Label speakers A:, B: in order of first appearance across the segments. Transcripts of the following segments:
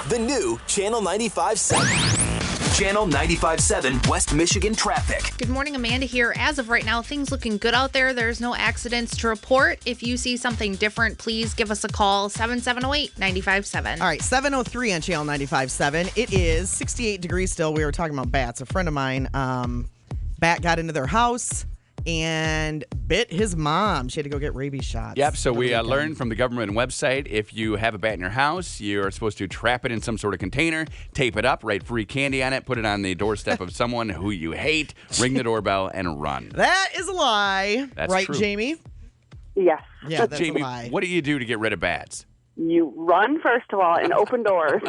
A: The new Channel 95.7. Channel 95.7 West Michigan traffic.
B: Good morning, Amanda here. As of right now, things looking good out there. There's no accidents to report. If you see something different, please give us a call, 7708-95.7.
C: All right, 7:03 on Channel 95.7. It is 68 degrees still. We were talking about bats. A friend of mine, bat got into their house and bit his mom. She had to go get rabies shots.
D: Yep, so we learned from the government website, if you have a bat in your house, you're supposed to trap it in some sort of container, tape it up, write free candy on it, put it on the doorstep of someone who you hate, ring the doorbell, and run.
C: That is a lie.
D: That's
C: right,
D: true.
C: Jamie?
E: Yes.
C: Yeah, that's
D: Jamie,
C: a lie.
D: what do you do to get rid of bats?
E: You run, first of all, and open doors.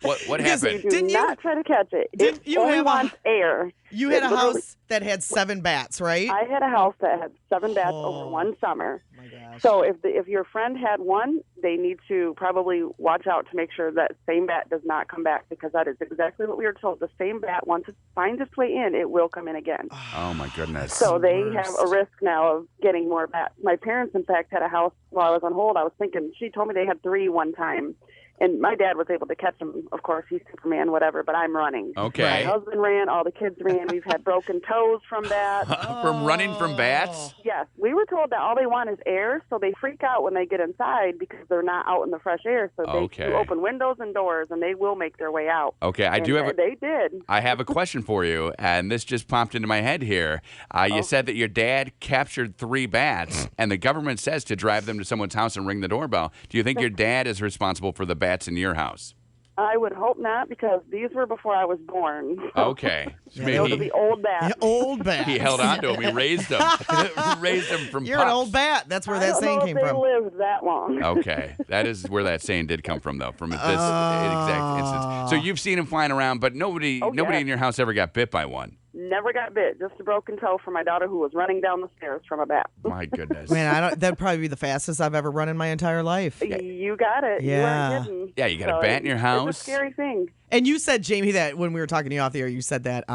D: What happened?
E: Do
C: Didn't you-
E: not try to catch it.
C: Didn't
E: It
C: you
E: only
C: have a-
E: wants air.
C: You had
E: It
C: a
E: literally-
C: house that had 7 bats, right?
E: I had a house that had 7 bats over one summer.
C: Oh, my gosh.
E: So if your friend had one, they need to probably watch out to make sure that same bat does not come back, because that is exactly what we were told. The same bat, once it finds its way in, it will come in again.
D: Oh, my goodness.
E: So they have a risk now of getting more bats. My parents, in fact, had a house while I was on hold. I was thinking, she told me they had 3 one time. And my dad was able to catch them. Of course, he's Superman, whatever, but I'm running.
D: Okay.
E: My husband ran. All the kids ran. We've had broken toes from bats.
D: From running from bats?
E: Yes. We were told that all they want is air, so they freak out when they get inside because they're not out in the fresh air. So
D: Okay.
E: they open windows and doors, and they will make their way out.
D: Okay, I
E: And
D: do have a...
E: They did.
D: I have a question for you, and this just popped into my head here. You said that your dad captured 3 bats, and the government says to drive them to someone's house and ring the doorbell. Do you think your dad is responsible for the bats in your house?
E: I would hope not, because these were before I was born.
D: Okay. So
E: Those are the old bats.
C: Yeah, old bats.
D: he held on to him. He raised them. Raised them from
C: You're
D: pups.
C: an old bat. That's where
E: I
C: that
E: don't
C: saying
E: know
C: came
E: if they
C: from.
E: lived that long.
D: Okay. That is where that saying did come from, though, from this exact instance. So you've seen him flying around, but nobody
E: yeah.
D: in your house ever got bit by one.
E: Never got bit. Just a broken toe for my daughter who was running down the stairs from a bat.
D: My goodness.
C: Man, that'd probably be the fastest I've ever run in my entire life.
E: You got it.
C: Yeah.
E: You weren't kidding.
D: Yeah, you got a bat in your house.
E: It's a scary thing.
C: And you said, Jamie, that when we were talking to you off the air, you said that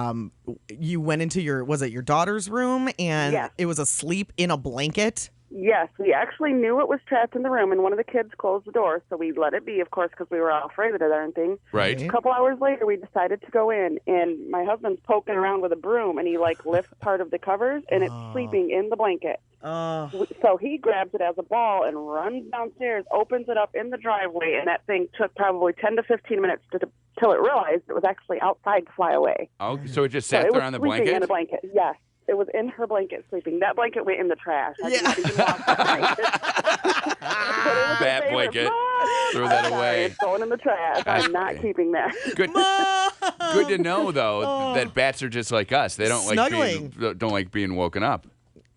C: you went into your daughter's room and
E: Yes.
C: it was asleep in a blanket?
E: Yes, we actually knew it was trapped in the room, and one of the kids closed the door, so we let it be, of course, because we were all afraid of the darn thing.
D: Right.
E: A couple hours later, we decided to go in, and my husband's poking around with a broom, and he, lifts part of the covers, and it's sleeping in the blanket. So he grabs it as a ball and runs downstairs, opens it up in the driveway, and that thing took probably 10 to 15 minutes till it realized it was actually outside to fly away.
D: Oh, so it just
E: So
D: sat
E: it
D: there
E: was
D: on the
E: sleeping
D: blanket?
E: in a blanket, yes. It was in her blanket sleeping. That blanket went in the trash. I
C: Yeah.
E: didn't even walk that night. But it was
D: Bat
E: her favorite.
D: blanket.
E: Mom,
D: Throw that
E: I'm sorry,
D: away.
E: It's going in the trash. I'm not keeping that.
D: Good to know, though, that bats are just like us. They don't like being woken up.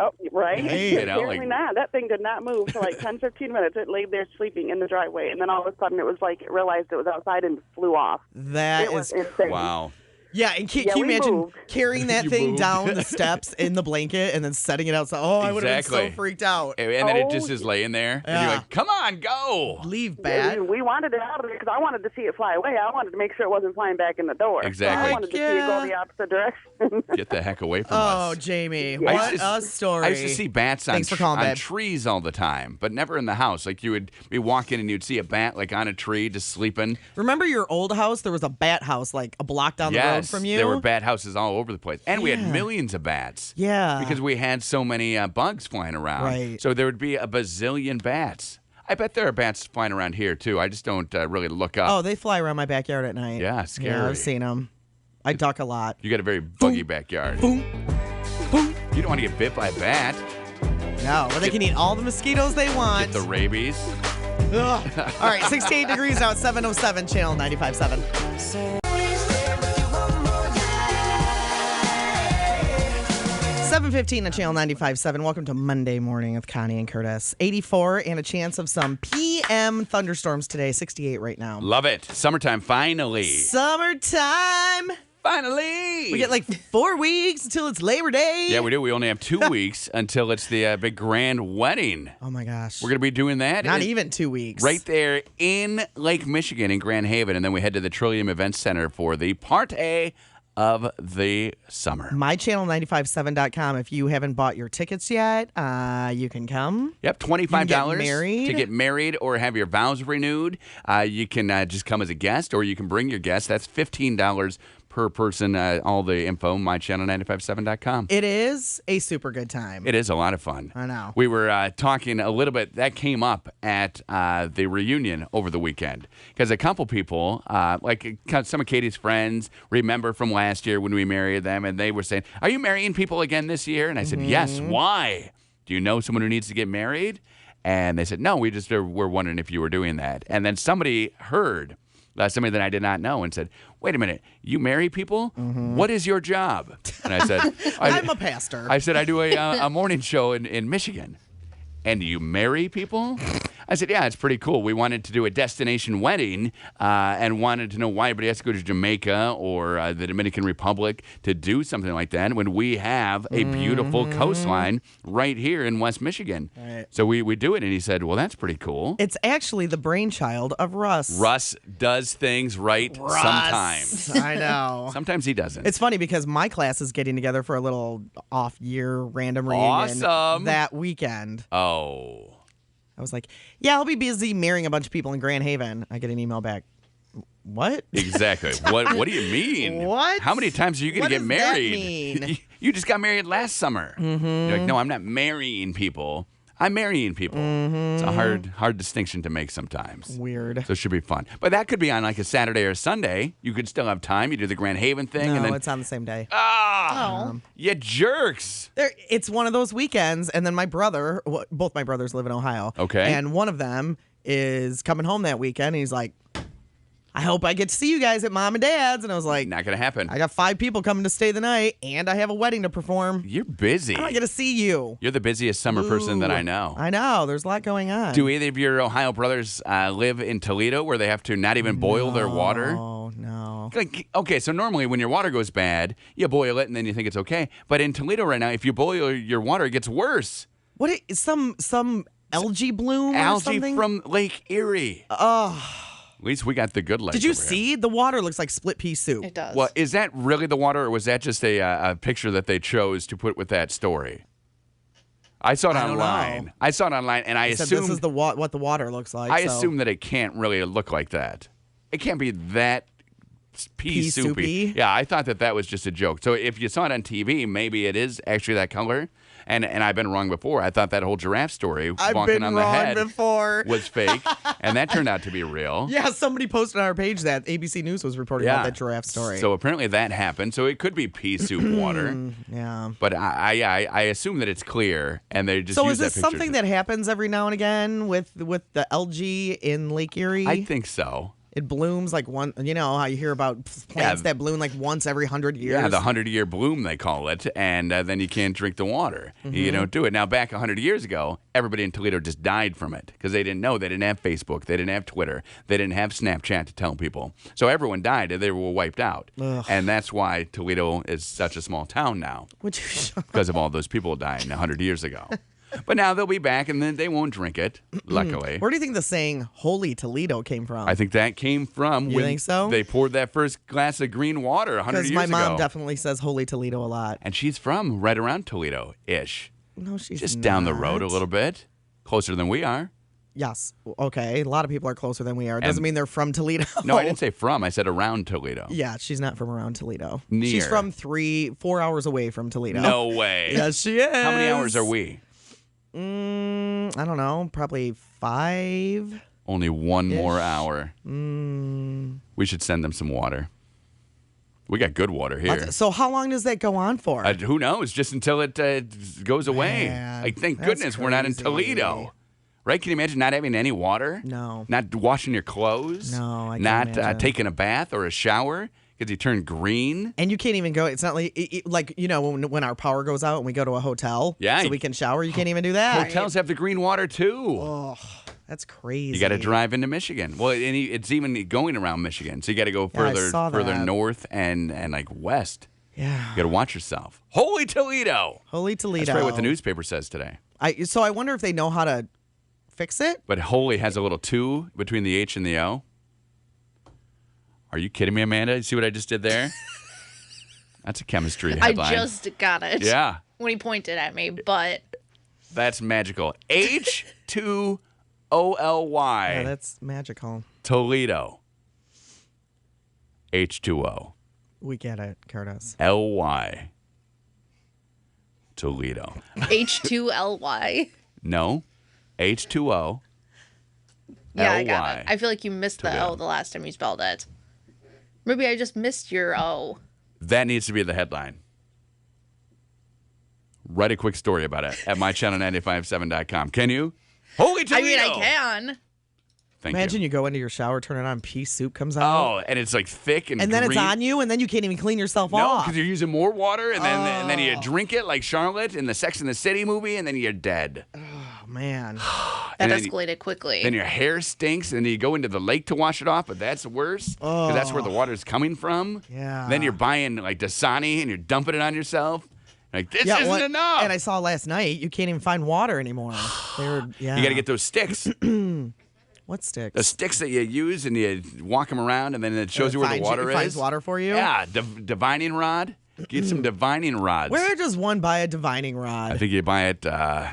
E: Oh, right?
C: Hey.
D: You know,
E: Apparently not. That thing did not move for 10, 15 minutes. It laid there sleeping in the driveway, and then all of a sudden it was like it realized it was outside and flew off.
C: That
E: It was
C: is
E: insane.
D: Wow.
C: Yeah, and can
E: Yeah,
C: you
E: we
C: imagine
E: moved.
C: carrying that
D: You
C: thing
D: moved.
C: down the steps in the blanket and then setting it outside? Oh, I would have been
D: Exactly.
C: so freaked out.
D: And then it just is laying there, and
C: Yeah.
D: you're like, come on, go.
C: Leave, bat.
E: We wanted it out of there because I wanted to see it fly away. I wanted to make sure it wasn't flying back in the door.
D: Exactly.
E: So I wanted to see it go the opposite direction.
D: Get the heck away from
C: Oh,
D: us.
C: Jamie,
D: I
C: what
D: used to-
C: a story.
D: I used to see bats on,
C: Thanks for calling,
D: on
C: babe.
D: trees all the time, but never in the house. Like you would be walking and you'd see a bat on a tree just sleeping.
C: Remember your old house? There was a bat house a block down the road
D: Yes,
C: from you?
D: there were bat houses all over the place. And we had
C: Yeah.
D: millions of bats.
C: Yeah.
D: Because we had so many bugs flying around.
C: Right.
D: So there would be a bazillion bats. I bet there are bats flying around here, too. I just don't really look up.
C: Oh, they fly around my backyard at night.
D: Yeah,
C: Yeah,
D: scary.
C: I've seen them. I duck a lot.
D: You got a very buggy backyard.
C: Boom, boom.
D: You don't want to get bit by a bat.
C: No, but they can eat all the mosquitoes they want.
D: Get the rabies.
C: Ugh. All right, 68 degrees out, 707, Channel 95.7. 7:15 on Channel 95.7. Welcome to Monday morning with Connie and Curtis. 84 and a chance of some PM thunderstorms today. 68 right now.
D: Love it. Summertime, finally.
C: Summertime.
D: Finally.
C: We get 4 weeks until it's Labor Day.
D: Yeah, we do. We only have 2 weeks until it's the big grand wedding.
C: Oh my gosh.
D: We're going to be doing that.
C: Not even 2 weeks.
D: Right there in Lake Michigan in Grand Haven. And then we head to the Trillium Events Center for the Part A of the summer.
C: MyChannel957.com. If you haven't bought your tickets yet, you can come.
D: Yep, $25
C: to
D: get married or have your vows renewed. You can just come as a guest, or you can bring your guest. That's $15 per person. All the info, mychannel957.com.
C: It is a super good time.
D: It is a lot of fun.
C: I know.
D: We were talking a little bit. That came up at the reunion over the weekend because a couple people, like some of Katie's friends, remember from last year when we married them, and they were saying, "Are you marrying people again this year?" And I said, "Yes." Why? Do you know someone who needs to get married? And they said, "No, we just were wondering if you were doing that." And then somebody heard. Somebody that I did not know and said, "Wait a minute, you marry people? What is your job?" And I said,
C: I'm a pastor.
D: I said, "I do a morning show in Michigan." "And you marry people?" I said, "Yeah, it's pretty cool. We wanted to do a destination wedding and wanted to know why everybody has to go to Jamaica or the Dominican Republic to do something like that when we have a beautiful coastline right here in West Michigan."
C: Right.
D: So we do it. And he said, "Well, that's pretty cool."
C: It's actually the brainchild of Russ.
D: Russ does things right sometimes.
C: I know.
D: Sometimes he doesn't.
C: It's funny because my class is getting together for a little off-year random reunion
D: Awesome.
C: that weekend.
D: Oh.
C: I was like, "Yeah, I'll be busy marrying a bunch of people in Grand Haven." I get an email back. What?
D: Exactly. What do you mean?
C: What?
D: How many times are you going
C: What
D: to get
C: does that
D: married?
C: mean?
D: You just got married last summer. You're like, "No, I'm not marrying people. I'm marrying people." It's a hard distinction to make sometimes.
C: Weird.
D: So it should be fun. But that could be on like a Saturday or Sunday. You could still have time. You do the Grand Haven thing.
C: No,
D: and then,
C: it's on the same day.
D: you jerks.
C: It's one of those weekends, and then my brother, both my brothers live in Ohio.
D: Okay.
C: And one of them is coming home that weekend, and he's like, "I hope I get to see you guys at Mom and Dad's." And I was like,
D: Not going to happen.
C: "I got 5 people coming to stay the night, and I have a wedding to perform.
D: You're busy.
C: I don't get to see you."
D: You're the busiest summer person that I
C: Ooh.
D: know.
C: I know. There's a lot going on.
D: Do either of your Ohio brothers live in Toledo where they have to not even boil their water?
C: Oh, no.
D: Like, okay, so normally when your water goes bad, you boil it and then you think it's okay. But in Toledo right now, if you boil your water, it gets worse.
C: What is some algae bloom or
D: Algae
C: something?
D: from Lake Erie. At least we got the good lake.
C: Did you
D: over here.
C: see? The water looks like split pea soup.
B: It does.
D: Well, is that really the water, or was that just a picture that they chose to put with that story? I saw it
C: I don't
D: online.
C: know.
D: I saw it online, and I
C: It said
D: assumed
C: this is what the water looks like.
D: I
C: so.
D: assume that it can't really look like that. It can't be that pea soupy.
C: soupy?
D: Yeah, I thought that was just a joke. So if you saw it on TV, maybe it is actually that color. And I've been wrong before. I thought that whole giraffe story,
C: I've
D: walking
C: been
D: on the
C: wrong
D: head,
C: before.
D: was fake, and that turned out to be real.
C: Yeah, somebody posted on our page that ABC News was reporting about that giraffe story.
D: So apparently that happened. So it could be pea soup water.
C: Yeah.
D: But I assume that it's clear, and they just
C: So
D: use
C: is
D: that
C: this
D: picture.
C: something that happens every now and again with the algae in Lake Erie?
D: I think so.
C: It blooms like one. You know how you hear about plants that bloom like once every 100 years.
D: Yeah, the 100-year bloom, they call it, and then you can't drink the water. You don't do it. Now, back 100 years ago, everybody in Toledo just died from it because they didn't know. They didn't have Facebook. They didn't have Twitter. They didn't have Snapchat to tell people. So everyone died, and they were wiped out. And that's why Toledo is such a small town now, because of all those people dying 100 years ago. But now they'll be back, and then they won't drink it, luckily.
C: Where do you think the saying "Holy Toledo" came from?
D: I think that came from
C: You
D: when
C: think so?
D: they poured that first glass of green water 100 years
C: Because
D: ago.
C: my mom definitely says "Holy Toledo" a lot.
D: And she's from right around Toledo-ish.
C: No, she's
D: Just down the road a
C: not.
D: little bit. Closer than we are.
C: Yes. Okay. A lot of people are closer than we are. It doesn't mean they're from Toledo.
D: No, I didn't say from. I said around Toledo.
C: Yeah, she's not from around Toledo.
D: Near.
C: She's from 4 hours away from Toledo.
D: No way.
C: Yes, she is.
D: How many hours are we?
C: I don't know. Probably 5.
D: Only one more hour.
C: Mm.
D: We should send them some water. We got good water here.
C: So how long does that go on for?
D: Who knows? Just until it goes away.
C: Man,
D: Like, thank
C: that's
D: goodness we're not in
C: crazy.
D: Toledo. Right? Can you imagine not having any water?
C: No.
D: Not washing your clothes?
C: No, I can't
D: Not
C: imagine.
D: taking a bath or a shower because you turn green?
C: And you can't even go. It's not like you know when our power goes out and we go to a hotel.
D: Yeah.
C: So we can shower. You can't even do that.
D: Hotels have the green water too.
C: Oh, that's crazy.
D: You got to drive into Michigan. Well, and it's even going around Michigan, so you got to go
C: Yeah, I
D: further
C: saw that.
D: north and like west.
C: Yeah.
D: You got to watch yourself. Holy Toledo!
C: Holy Toledo.
D: That's right. What the newspaper says today.
C: So I wonder if they know how to fix it.
D: But holy has a little 2 between the H and the O. Are you kidding me, Amanda? You see what I just did there? That's a chemistry
B: I
D: headline.
B: just got it.
D: Yeah.
B: When he pointed at me, but
D: That's magical. H2OLY.
C: Yeah, that's magical.
D: Toledo. H2O.
C: We get it, Curtis.
D: LY. Toledo.
B: H2LY.
D: No. H2O.
B: Yeah, I got
D: LY.
B: it. I feel like you missed the
D: Toledo.
B: O the last time you spelled it. Maybe I just missed your O.
D: That needs to be the headline. Write a quick story about it at mychannel957.com. Can you? Holy Toledo!
B: I mean, I can.
D: Thank
C: Imagine
D: you.
C: you go into your shower, turn it on, pea soup comes out.
D: Oh, and it's like thick and
C: And then
D: green.
C: it's on you, and then you can't even clean yourself
D: No,
C: off.
D: because you're using more water, and then you drink it like Charlotte in the Sex and the City movie, and then you're dead.
C: Oh, man.
B: That
D: And then
B: escalated quickly.
D: Then your hair stinks, and then you go into the lake to wash it off, but that's worse because that's where the water's coming from.
C: Yeah.
D: Then you're buying like Dasani, and you're dumping it on yourself. Like, this isn't
C: what-
D: enough.
C: And I saw last night, you can't even find water anymore. You
D: You got to get those sticks.
C: What sticks?
D: The sticks that you use, and you walk them around, and then it shows you where the water
C: It
D: is.
C: finds water for you?
D: Yeah, divining rod. Get some divining rods.
C: Where does one buy a divining rod?
D: I think you buy it.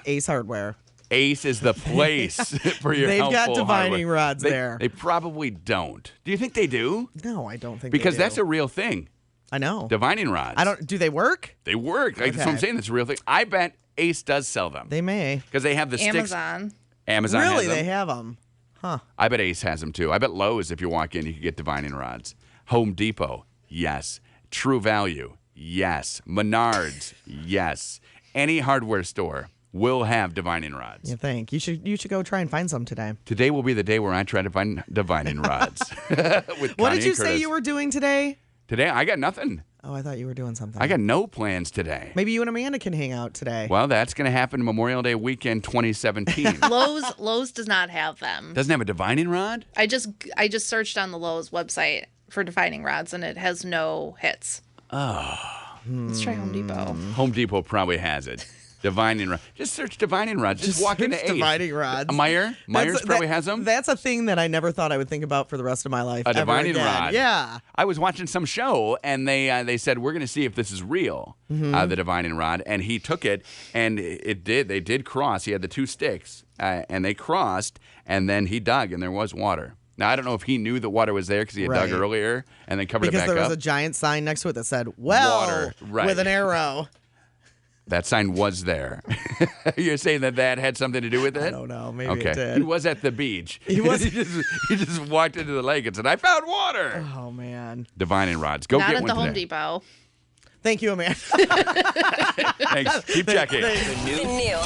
C: Ace Hardware.
D: Ace is the place for your
C: They've got
D: helpful
C: divining
D: hardware.
C: rods there.
D: They probably don't. Do you think they do?
C: No, I don't think
D: Because
C: they do.
D: that's a real thing.
C: I know.
D: Divining rods.
C: I don't. Do they work?
D: They work. Like, that's what I'm
C: Okay.
D: saying. That's a real thing. I bet Ace does sell them.
C: They may.
D: Because they have the sticks.
B: Amazon.
D: Amazon
C: Really,
D: has them.
C: they have them. Huh.
D: I bet Ace has them too. I bet Lowe's, if you walk in, you could get divining rods. Home Depot, yes. True Value, yes. Menards, yes. Any hardware store will have divining rods.
C: You think you should go try and find some today?
D: Today will be the day where I try to find divining rods. With
C: What
D: Connie
C: did you
D: and
C: say
D: Curtis.
C: you were doing today?
D: Today, I got nothing.
C: Oh, I thought you were doing something.
D: I got no plans today.
C: Maybe you and Amanda can hang out today.
D: Well, that's going to happen Memorial Day weekend 2017.
B: Lowe's does not have them.
D: Doesn't have a divining rod?
B: I just searched on the Lowe's website for divining rods and it has no hits.
D: Oh.
B: Let's try Home Depot.
D: Home Depot probably has it. Divining rod. Just search divining rods. Just walk into
C: search
D: Ace.
C: divining rods.
D: Myers probably has them.
C: That's a thing that I never thought I would think about for the rest of my life.
D: A
C: ever
D: divining
C: again.
D: rod.
C: Yeah.
D: I was watching some show, and they said, we're going to see if this is real, the divining rod. And he took it, and it did. They did cross. He had the two sticks, and they crossed, and then he dug, and there was water. Now, I don't know if he knew the water was there because he had dug
C: Right.
D: earlier and then covered
C: Because
D: it back
C: there
D: up.
C: was a giant sign next to it that said, well,
D: Water, right.
C: with an arrow.
D: That sign was there. You're saying that had something to do with it?
C: I don't know. Maybe
D: Okay.
C: it did.
D: He was at the beach.
C: He was-
D: he just walked into the lake and said, I found water.
C: Oh, man.
D: Divining rods. Go
B: Not
D: get
B: at
D: one
B: the Home
D: today.
B: Depot.
C: Thank you, Amanda.
D: Thanks. Keep checking.
F: New.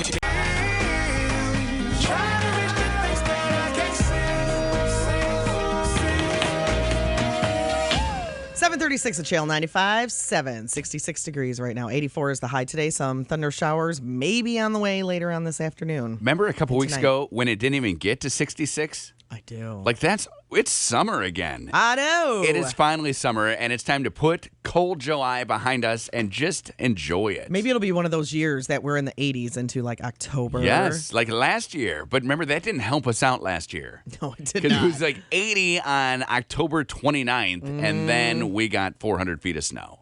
C: 736 at Channel 95, 66 degrees right now. 84 is the high today. Some thunder showers maybe on the way later on this afternoon.
D: Remember a couple weeks
C: Tonight.
D: ago when it didn't even get to 66?
C: I do.
D: Like it's summer again.
C: I know.
D: It is finally summer, and it's time to put cold July behind us and just enjoy it.
C: Maybe it'll be one of those years that we're in the 80s into like October.
D: Yes, like last year. But remember, that didn't help us out last year.
C: No, it did
D: Because
C: not.
D: it was like 80 on October 29th, and then we got 400 feet of snow.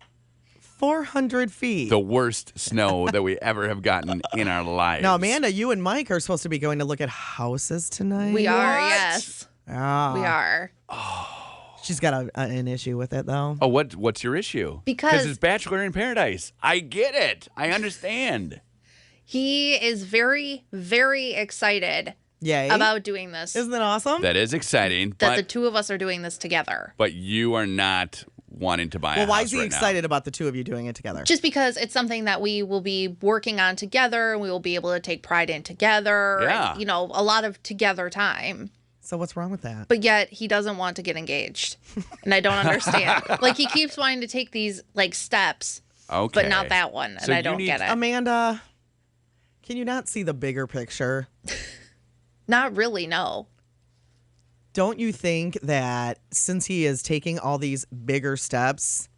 C: 400 feet.
D: The worst snow that we ever have gotten in our lives.
C: Now, Amanda, you and Mike are supposed to be going to look at houses tonight.
B: We are, yes.
C: Ah.
B: We are.
C: She's got an issue with it, though.
D: Oh, what's your issue?
B: Because-
D: it's Bachelor in Paradise. I get it. I understand.
B: He is very, very excited
C: Yay.
B: about doing this.
C: Isn't that awesome?
D: That is exciting,
B: that
D: but
B: the two of us are doing this together.
D: but you are not wanting to buy a
C: well, why
D: house
C: is he
D: right
C: excited about the two of you doing it together?
B: Just because it's something that we will be working on together and we will be able to take pride in together.
D: Yeah.
B: And, a lot of together time.
C: So what's wrong with that?
B: But yet he doesn't want to get engaged. And I don't understand. Like he keeps wanting to take these like steps,
D: now? Okay.
B: but not that one. And
D: So
B: I
D: you
B: don't
D: need-
B: get it.
C: Amanda, can you not see the bigger picture?
B: Not really, no.
C: Don't you think that since he is taking all these bigger steps,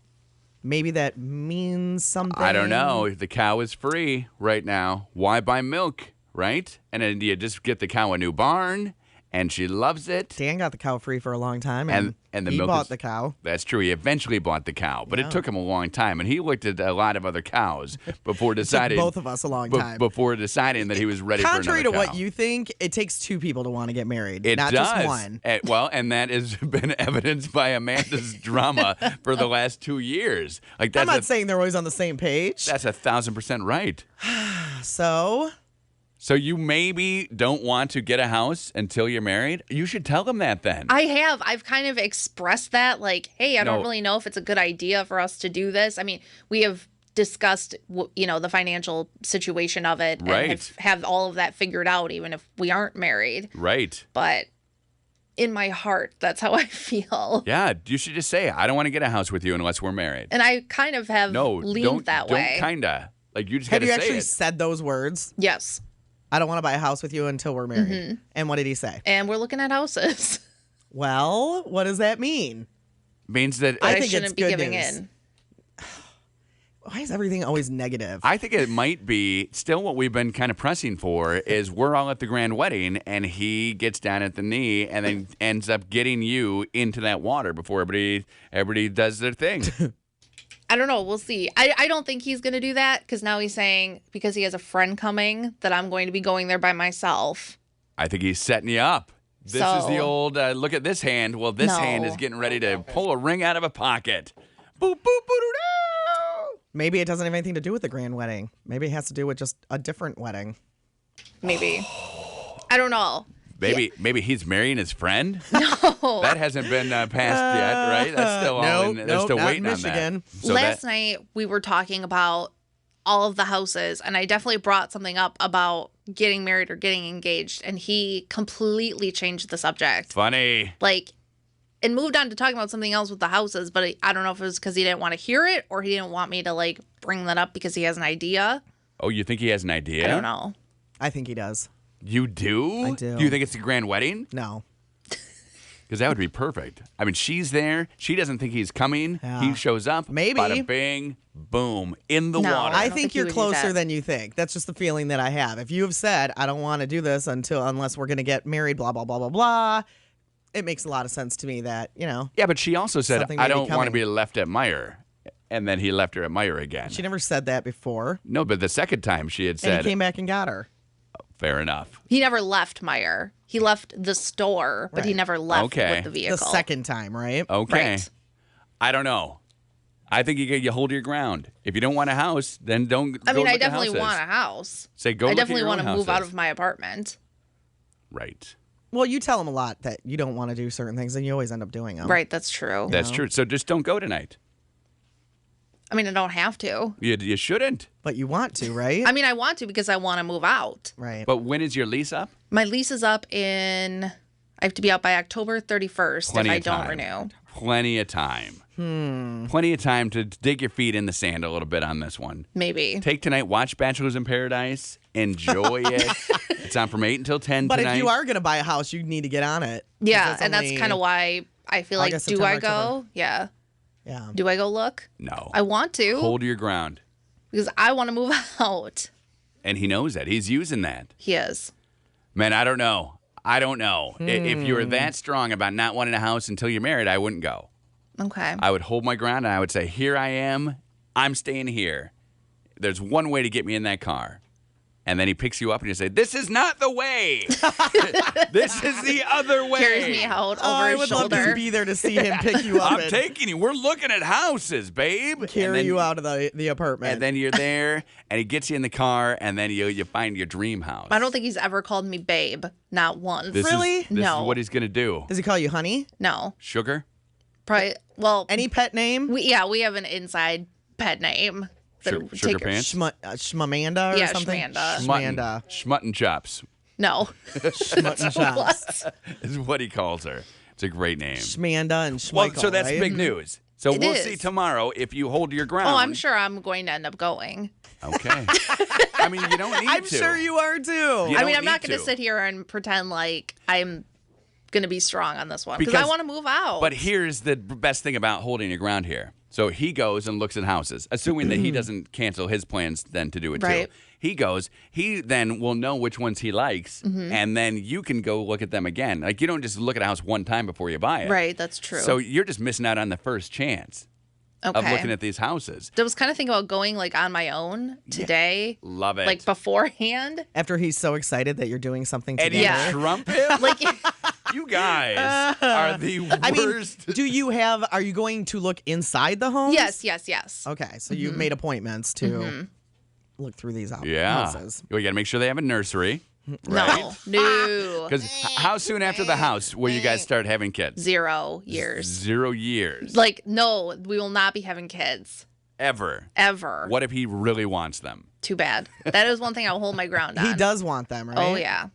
C: maybe that means something?
D: I don't know. The cow is free right now. Why buy milk, right? And then you just get the cow a new barn, and she loves it.
C: Dan got the cow free for a long time,
D: And the
C: he
D: milk
C: bought
D: is-
C: the cow.
D: That's true. He eventually bought the cow, but it took him a long time, and he looked at a lot of other cows before deciding.
C: both of us a long time.
D: Before deciding that he was ready
C: Contrary
D: for
C: to
D: another cow.
C: what you think, it takes two people to want to get married,
D: It
C: not
D: does.
C: just one.
D: And that has been evidenced by Amanda's drama for the last 2 years. Like
C: I'm
D: that's
C: not saying they're always on the same page.
D: that's 1,000% right.
C: So
D: So you maybe don't want to get a house until you're married? You should tell them that then.
B: I have. I've kind of expressed that, like, hey, I don't
D: No.
B: really know if it's a good idea for us to do this. I mean, we have discussed, the financial situation of it,
D: Right.
B: and have all of that figured out, even if we aren't married.
D: Right.
B: But in my heart, that's how I feel.
D: Yeah, you should just say, I don't want to get a house with you unless we're married.
B: And I kind of have
D: No,
B: leaned that way.
D: Don't kinda. Like you just
C: have
D: got
C: you
D: to say
C: actually
D: it.
C: said those words?
B: Yes.
C: I don't want to buy a house with you until we're married. And what did he say?
B: And we're looking at houses.
C: Well, what does that mean?
D: Means that
C: I
B: I
C: think
B: shouldn't
C: it's
B: be
C: good
B: giving
C: news.
B: in.
C: Why is everything always negative?
D: I think it might be still what we've been kind of pressing for is we're all at the grand wedding and he gets down at the knee and then ends up getting you into that water before everybody does their thing.
B: I don't know. We'll see. I don't think he's going to do that because now he's saying because he has a friend coming that I'm going to be going there by myself.
D: I think he's setting you up. This is the
B: So-
D: old look at this hand. Well, this hand
B: No.
D: is getting ready to pull a ring out of a pocket. Boop, boop, boop, doo.
C: Maybe it doesn't have anything to do with the grand wedding. Maybe it has to do with just a different wedding.
B: Maybe. I don't know.
D: Maybe he's marrying his friend. No, that hasn't been passed yet, right? That's still all. They're still
C: not
D: waiting
C: in
D: on that.
C: Michigan.
D: So
B: Last night we were talking about all of the houses, and I definitely brought something up about getting married or getting engaged, and he completely changed the subject.
D: funny.
B: Like, and moved on to talking about something else with the houses, but I don't know if it was because he didn't want to hear it or he didn't want me to, like, bring that up because he has an idea.
D: Oh, you think he has an idea?
B: I don't know.
C: I think he does.
D: You do?
C: I do.
D: Do you think it's the grand wedding?
C: No.
D: Because that would be perfect. I mean, she's there. She doesn't think he's coming.
C: Yeah.
D: He shows up.
C: Maybe.
D: Bada bing, boom, in the
B: No.
D: water.
C: I
B: don't
C: think
B: think he
C: you're
B: would do
C: closer
B: that.
C: than you think. That's just the feeling that I have. If you have said, I don't want to do this unless we're going to get married, blah, blah, blah, blah, blah, it makes a lot of sense to me that,
D: Yeah, but she also said,
C: Something
D: I
C: may be
D: don't want to
C: coming.
D: be left at Meyer. And then he left her at Meyer again.
C: she never said that before.
D: No, but the second time she had
C: And
D: said,
C: he came back and got her.
D: fair enough.
B: He never left Meyer. He left the store, but he
C: Right.
B: never left
D: Okay.
B: with the vehicle.
C: The second time, right?
D: Okay.
B: Right.
D: I don't know. I think you hold your ground. If you don't want a house, then don't
B: I mean,
D: go
B: I
D: look at
B: definitely
D: houses.
B: want a house.
D: Say, go
B: I
D: look at
B: definitely
D: your
B: want
D: own
B: to move out
D: houses.
B: of my apartment.
D: Right.
C: Well, you tell him a lot that you don't want to do certain things, and you always end up doing them.
B: Right, that's true.
D: That's true. So just don't go tonight.
B: I mean, I don't have to.
D: You shouldn't.
C: But you want to, right?
B: I mean, I want to because I want to move out.
C: right.
D: But when is your lease up?
B: My lease is up in, I have to be out by October 31st
D: Plenty
B: if I
D: of
B: don't
D: time.
B: renew.
D: Plenty of time. Plenty of time to dig your feet in the sand a little bit on this one.
B: Maybe.
D: Take tonight, watch Bachelors in Paradise, enjoy it. It's on from 8 until 10
C: But
D: tonight.
C: if you are going to buy a house, you need to get on it.
B: Yeah,
C: It's
B: and that's
C: only-
B: kind of why I feel like,
C: August,
B: do I
C: September,
B: go?
C: October.
B: Yeah.
C: Yeah.
B: Do I go look?
D: No.
B: I want to
D: Hold your ground.
B: because I want to move out.
D: And he knows that. He's using that.
B: He is.
D: Man, I don't know. If you were that strong about not wanting a house until you're married, I wouldn't go.
B: Okay.
D: I would hold my ground and I would say, here I am. I'm staying here. There's one way to get me in that car. And then he picks you up and you say, this is not the way. This is the other way.
B: Carries me out over
C: Oh, I
B: his
C: would love
B: shoulder.
C: to be there to see him pick you up
D: I'm
C: and
D: taking you. We're looking at houses, babe.
C: carry
D: And then-
C: you out of the apartment.
D: And then you're there, and he gets you in the car, and then you find your dream house.
B: I don't think he's ever called me babe. Not once.
D: This
C: Really?
D: Is, this
B: No.
D: is what he's going to do.
C: Does he call you honey?
B: No.
D: Sugar?
B: Probably. Well,
C: Any pet name?
B: we have an inside pet name. that
D: Sugar,
B: would
D: sugar
B: take her-
D: pants?
C: Schmamanda or
B: Yeah,
C: something?
B: Schmanda.
C: Schmanda.
D: Schmutton chops
B: No.
C: Schmutton chops.
D: is what he calls her. It's a great name.
C: Schmanda and Schmeichel,
D: Well, so that's
C: right?
D: big news. So
B: It
D: we'll
B: is.
D: see tomorrow if you hold your ground.
B: Oh, I'm sure I'm going to end up going.
D: Okay. I mean, you don't need
C: I'm
D: to.
C: sure you are too.
D: You
B: I
D: don't
B: mean, I'm not
D: need
B: going to
D: to.
B: sit here and pretend like I'm going to be strong on this one because I
D: Because-
B: want to move out.
D: But here's the best thing about holding your ground here. So he goes and looks at houses, assuming that he doesn't cancel his plans then to do it
B: Right.
D: too. he goes, he then will know which ones he likes,
B: Mm-hmm.
D: and then you can go look at them again. Like, you don't just look at a house one time before you buy it.
B: Right, that's true.
D: So you're just missing out on the first chance of looking at these houses.
B: I was kind of thinking about going like on my own today.
D: Love it.
B: Like beforehand.
C: After he's so excited that you're doing something
D: And
C: together.
D: you
B: Yeah.
D: trump him?
B: Like
D: You guys are the worst.
C: I mean, are you going to look inside the homes?
B: yes.
C: Okay, so you've made appointments to look through these
D: yeah.
C: houses.
D: We got to make sure they have a nursery. Right?
B: No.
D: Because how soon after the house will you guys start having kids?
B: 0 years.
D: 0 years.
B: Like, no, we will not be having kids.
D: Ever.
B: Ever.
D: What if he really wants them?
B: Too bad. That is one thing I will hold my ground on.
C: He does want them, right?
B: Oh, yeah.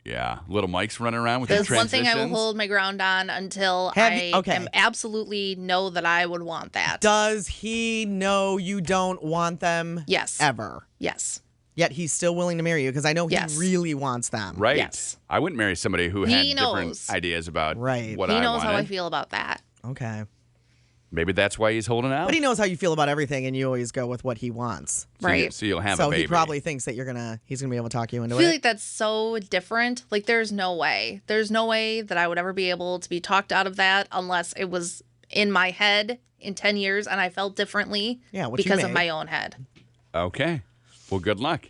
D: Yeah. Little Mike's running around with his
B: There's one thing I will
D: transitions.
B: hold my ground on until am absolutely know that I would want that.
C: Does he know you don't want them?
B: Yes.
C: Ever.
B: Yes.
C: Yet he's still willing to marry you because I know he
B: Yes.
C: really wants them.
D: Right.
B: Yes.
D: I wouldn't marry somebody who
B: He
D: had different
B: knows.
D: ideas about
C: Right.
D: what
B: He
D: I
B: knows how I
D: wanted.
B: feel about that.
C: Okay.
D: Maybe that's why he's holding out.
C: But he knows how you feel about everything, and you always go with what he wants.
B: Right.
D: So you'll have
C: So
D: a baby.
C: he probably thinks that he's gonna be able to talk you into
B: I feel
C: it.
B: like that's so different. Like, there's no way. There's no way that I would ever be able to be talked out of that unless it was in my head in 10 years and I felt differently
C: Yeah, which you
B: because of
C: may.
B: my own head.
D: Okay. Well, good luck.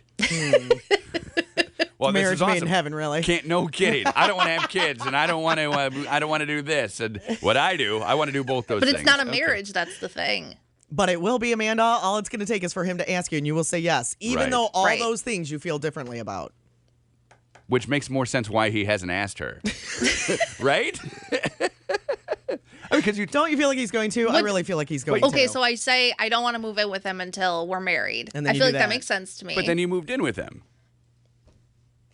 D: Well,
C: Marriage
D: this is
C: made
D: awesome.
C: in heaven, really.
D: No kidding. I don't want to have kids, and I don't want to do this. And what I do, I want to do both those
B: But
D: things.
B: it's not a
D: Okay.
B: marriage. That's the thing.
C: But it will be, Amanda. All it's going to take is for him to ask you, and you will say yes, even
D: Right.
C: though all
B: Right.
C: those things you feel differently about.
D: Which makes more sense why he hasn't asked her. Right? Because
C: Don't you feel like he's going to? I really feel like he's going to.
B: Okay, so I say I don't want to move in with him until we're married.
C: And then
B: I
C: you
B: feel
C: do
B: like that
C: that.
B: makes sense to me.
D: But then you moved in with him.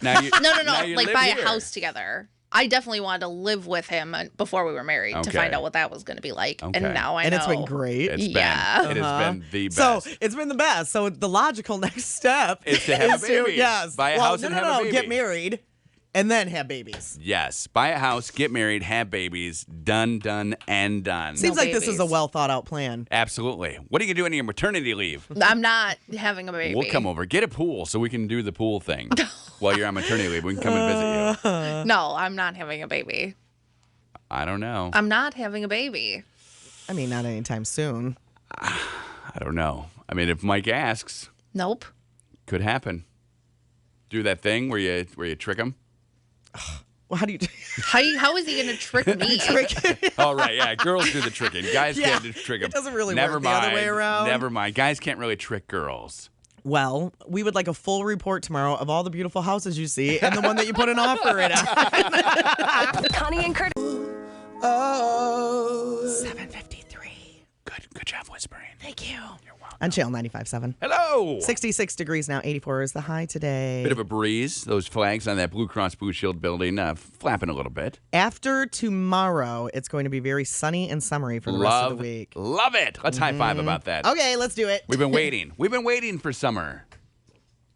D: Now you
B: no,
D: now you
B: like
D: live
B: buy
D: here.
B: a house together. I definitely wanted to live with him before we were married to
D: Okay.
B: find out what that was going to be like.
D: Okay.
B: And now I
C: and
B: know.
C: it's been great.
B: Yeah.
D: It has been the best.
C: So it's been the best. So the logical next step
D: Is to have a baby.
C: yes,
D: Buy a
C: well,
D: house
C: no,
D: and
C: no,
D: have a
C: no,
D: baby.
C: get married, and then have babies.
D: Yes. Buy a house, get married, have babies. Done, and done.
C: Seems like this is a
B: babies.
C: well thought out plan.
D: Absolutely. What are you going to do on your maternity leave?
B: I'm not having a baby.
D: We'll come over. Get a pool so we can do the pool thing while you're on maternity leave. We can come and visit you.
B: No, I'm not having a baby.
D: I don't know.
B: I'm not having a baby.
C: I mean, not anytime soon.
D: I don't know. I mean, if Mike asks,
B: Nope.
D: could happen. Do that thing where you trick him.
C: Well, how do you?
B: How is he going to trick me?
D: Oh, right. Yeah. Girls do the tricking. Guys
C: Yeah,
D: can't trick them.
C: it doesn't really
D: Never
C: work the
D: mind.
C: other way around.
D: Never mind. Guys can't really trick girls.
C: Well, we would like a full report tomorrow of all the beautiful houses you see and the one that you put an offer in on.
F: Connie and Curtis.
C: 7:53.
D: Good job whispering.
C: Thank you. You're welcome. On Channel 95.7.
D: Hello.
C: 66 degrees now. 84 is the high today.
D: Bit of a breeze. Those flags on that Blue Cross Blue Shield building flapping a little bit.
C: After tomorrow, it's going to be very sunny and summery for the rest of the week.
D: Love it. Let's high five about that.
C: Okay, let's do it.
D: We've been waiting. We've been waiting for summer.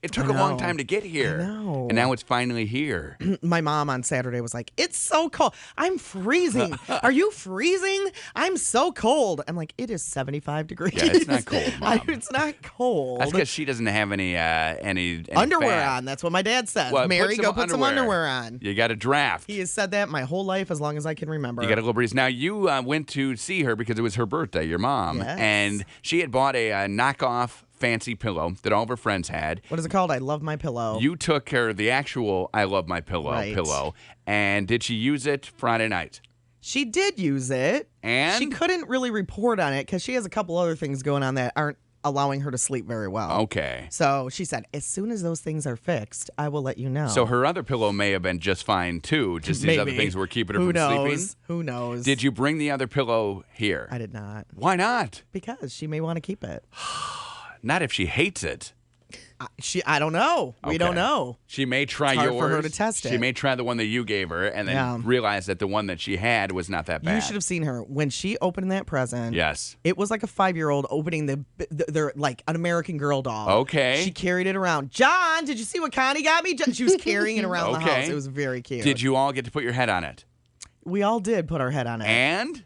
D: It took a long
C: know.
D: time to get here.
C: I know.
D: And now it's finally here.
C: My mom on Saturday was like, "It's so cold. I'm freezing. Are you freezing? I'm so cold." I'm like, "It is 75 degrees."
D: Yeah, it's not cold, Mom.
C: It's not cold.
D: That's because she doesn't have any
C: Underwear
D: fat.
C: on. That's what my dad says.
D: Well,
C: Mary, go put some underwear on.
D: You got to draft.
C: He has said that my whole life as long as I can remember.
D: You got a little breeze. Now, you went to see her because it was her birthday, your mom.
C: Yes.
D: And she had bought a knockoff fancy pillow that all of her friends had.
C: What is it called? I love my pillow.
D: You took her the actual I Love My Pillow
C: Right.
D: pillow. And did she use it Friday night?
C: She did use it.
D: And?
C: She couldn't really report on it because she has a couple other things going on that aren't allowing her to sleep very well.
D: Okay.
C: So she said, as soon as those things are fixed, I will let you know.
D: So her other pillow may have been just fine, too. Just these other
C: Maybe.
D: things were keeping her
C: Who
D: from
C: knows?
D: sleeping.
C: Who knows?
D: Did you bring the other pillow here?
C: I did not.
D: Why not?
C: Because she may want to keep it.
D: Not if she hates it.
C: I don't know. We don't
D: Okay.
C: know.
D: She may try
C: It's hard
D: yours.
C: for her to test
D: She
C: it.
D: may try the one that you gave her and then
C: Yeah.
D: realize that the one that she had was not that bad.
C: You should have seen her when she opened that present.
D: Yes.
C: It was like a 5-year-old opening their like an American Girl doll.
D: Okay.
C: She carried it around. John, did you see what Connie got me? She was carrying it around the
D: Okay.
C: house. It was very cute.
D: Did you all get to put your head on it?
C: We all did put our head on it.
D: And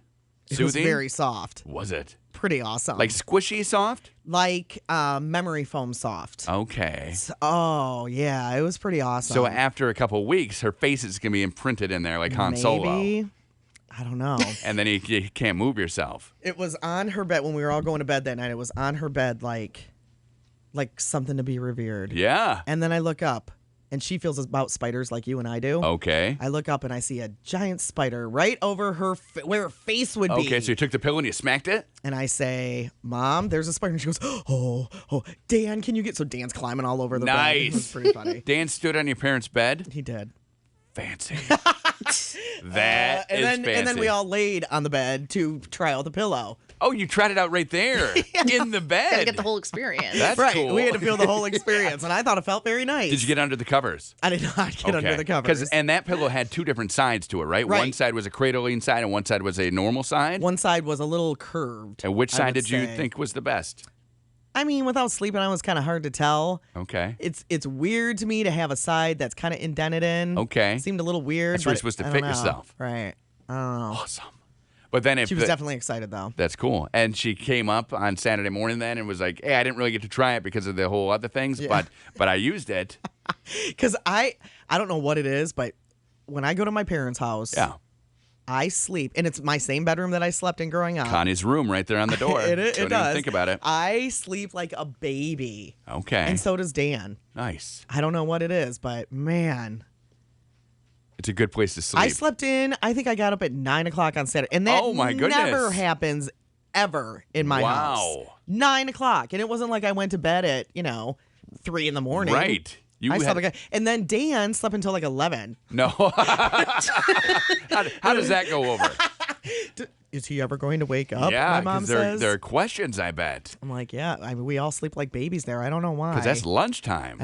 C: It was
D: Soothing?
C: very soft.
D: Was it?
C: Pretty awesome.
D: Like squishy soft?
C: Like memory foam soft.
D: Okay.
C: Oh, yeah. It was pretty awesome.
D: So after a couple weeks, her face is going to be imprinted in there like Han Solo.
C: Maybe. I don't know.
D: And then you can't move yourself.
C: It was on her bed when we were all going to bed that night. It was on her bed like something to be revered.
D: Yeah.
C: And then I look up, and she feels about spiders like you and I do.
D: Okay.
C: I look up, and I see a giant spider right over her, where her face would be.
D: Okay, so you took the pillow and you smacked it?
C: And I say, Mom, there's a spider. And she goes, oh, Dan, can you get... So Dan's climbing all over the bed. It was pretty funny.
D: Dan stood on your parents' bed?
C: He did.
D: Fancy. That is fancy.
C: And then we all laid on the bed to try out the pillow.
D: Oh, you tried it out right there in the bed.
B: Gotta get the whole experience.
D: That's
C: Right.
D: cool.
C: We had to feel the whole experience, and I thought it felt very nice.
D: Did you get under the covers?
C: I did not get under the covers.
D: And that pillow had two different sides to it, right?
C: Right.
D: One side was a cradling side and one side was a normal side.
C: One side was a little curved.
D: And which
C: I
D: side
C: would
D: did you
C: say.
D: think was the best?
C: I mean, without sleeping, it was kind of hard to tell.
D: Okay.
C: It's weird to me to have a side that's kind of indented in.
D: Okay.
C: It seemed a little weird.
D: That's where you're
C: but
D: supposed to
C: I
D: fit
C: don't know.
D: yourself.
C: Right. I don't know.
D: Awesome. But then if
C: She was definitely excited, though.
D: That's cool. And she came up on Saturday morning then and was like, hey, I didn't really get to try it because of the whole other things,
C: Yeah.
D: but I used it.
C: Because I don't know what it is, but when I go to my parents' house,
D: Yeah.
C: I sleep, and it's my same bedroom that I slept in growing up.
D: Connie's room right there on the door.
C: It
D: Don't even
C: does.
D: think about it.
C: I sleep like a baby.
D: Okay.
C: And so does Dan.
D: Nice.
C: I don't know what it is, but man.
D: It's a good place to sleep.
C: I slept in, I think I got up at 9 o'clock on Saturday. And that
D: Oh, my goodness.
C: never happens ever in my house.
D: Wow.
C: 9 o'clock. And it wasn't like I went to bed at, 3 in the morning.
D: Right.
C: I slept like and then Dan slept until like 11.
D: No. How does that go over?
C: Is he ever going to wake up?
D: Yeah,
C: my mom says.
D: there are questions, I bet.
C: I'm like, yeah. I mean, we all sleep like babies there. I don't know why.
D: Because that's lunchtime,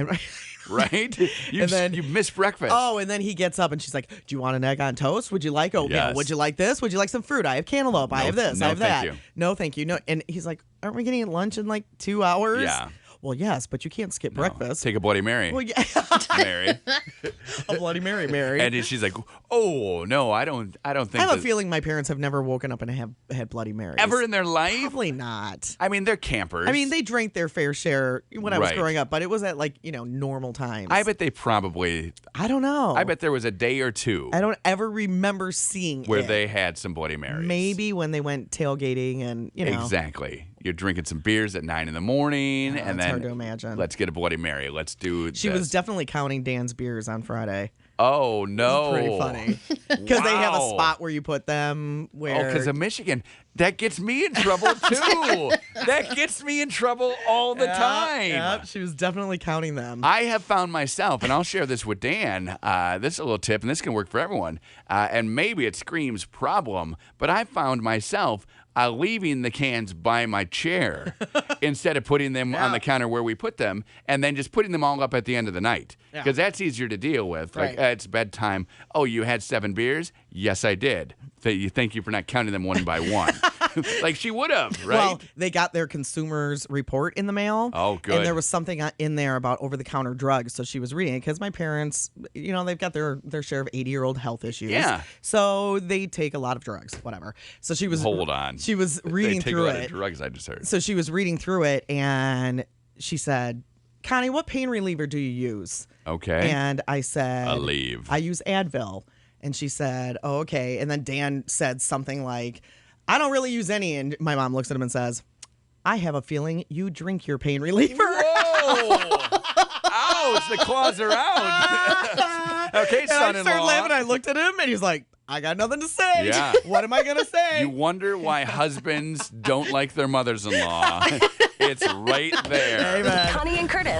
D: right? You
C: And then-
D: you missed breakfast.
C: Oh, and then he gets up and she's like, "Do you want an egg on toast? Would you like oatmeal?
D: Yes.
C: Would you like this? Would you like some fruit? I have cantaloupe. I
D: No,
C: have this.
D: no,
C: I have that.
D: thank you.
C: No, thank you. No." And he's like, "Aren't we getting lunch in like 2 hours?"
D: Yeah.
C: Well, yes, but you can't skip breakfast.
D: Take a Bloody Mary.
C: Well, yeah.
D: Mary.
C: A Bloody Mary, Mary.
D: And she's like, oh, no, I don't think
C: I have a
D: that-
C: feeling my parents have never woken up and have had Bloody Marys.
D: ever in their life?
C: Probably not.
D: I mean, they're campers.
C: I mean, they drank their fair share when I was
D: Right.
C: growing up, but it was at like, normal times.
D: I bet they probably,
C: I don't know.
D: I bet there was a day or two
C: I don't ever remember seeing
D: where
C: it.
D: they had some Bloody Marys.
C: Maybe when they went tailgating and,
D: Exactly. You're drinking some beers at 9 in the morning,
C: Yeah,
D: and
C: it's
D: then
C: hard to imagine.
D: let's get a Bloody Mary. Let's do.
C: She
D: this.
C: was definitely counting Dan's beers on Friday.
D: Oh no!
C: Pretty funny. Because they have a
D: Wow.
C: spot where you put them
D: Oh,
C: where.
D: because of Michigan. That gets me in trouble too. That gets me in trouble all the time.
C: Yeah, she was definitely counting them.
D: I have found myself, and I'll share this with Dan. This is a little tip, and this can work for everyone. And maybe it screams problem, but I found myself leaving the cans by my chair instead of putting them on the counter where we put them, and then just putting them all up at the end of the night.
C: Yeah.
D: Because that's easier to deal with. Like,
C: Right.
D: it's bedtime. Oh, you had 7 beers? Yes, I did. Thank you for not counting them one by one. Like she would have, right?
C: Well, they got their consumer's report in the mail.
D: Oh, good.
C: And there was something in there about over-the-counter drugs. So she was reading it because my parents, they've got their share of 80-year-old health issues.
D: Yeah.
C: So they take a lot of drugs, whatever. So she was
D: Hold on.
C: She was
D: They
C: reading
D: take
C: through
D: a lot
C: it.
D: of drugs, I just heard.
C: So she was reading through it, and she said, "Connie, what pain reliever do you use?"
D: Okay.
C: And I said,
D: Aleve.
C: I use Advil. And she said, "Oh, okay." And then Dan said something like, "I don't really use any." And my mom looks at him and says, "I have a feeling you drink your pain reliever."
D: Whoa! Ouch! The claws are out. Okay,
C: And I
D: son-in-law.
C: started laughing. I looked at him, and he's like, "I got nothing to say.
D: Yeah.
C: What am I going to say?"
D: You wonder why husbands don't like their mothers-in-law. It's right there.
C: Amen.
F: Connie and Curtis.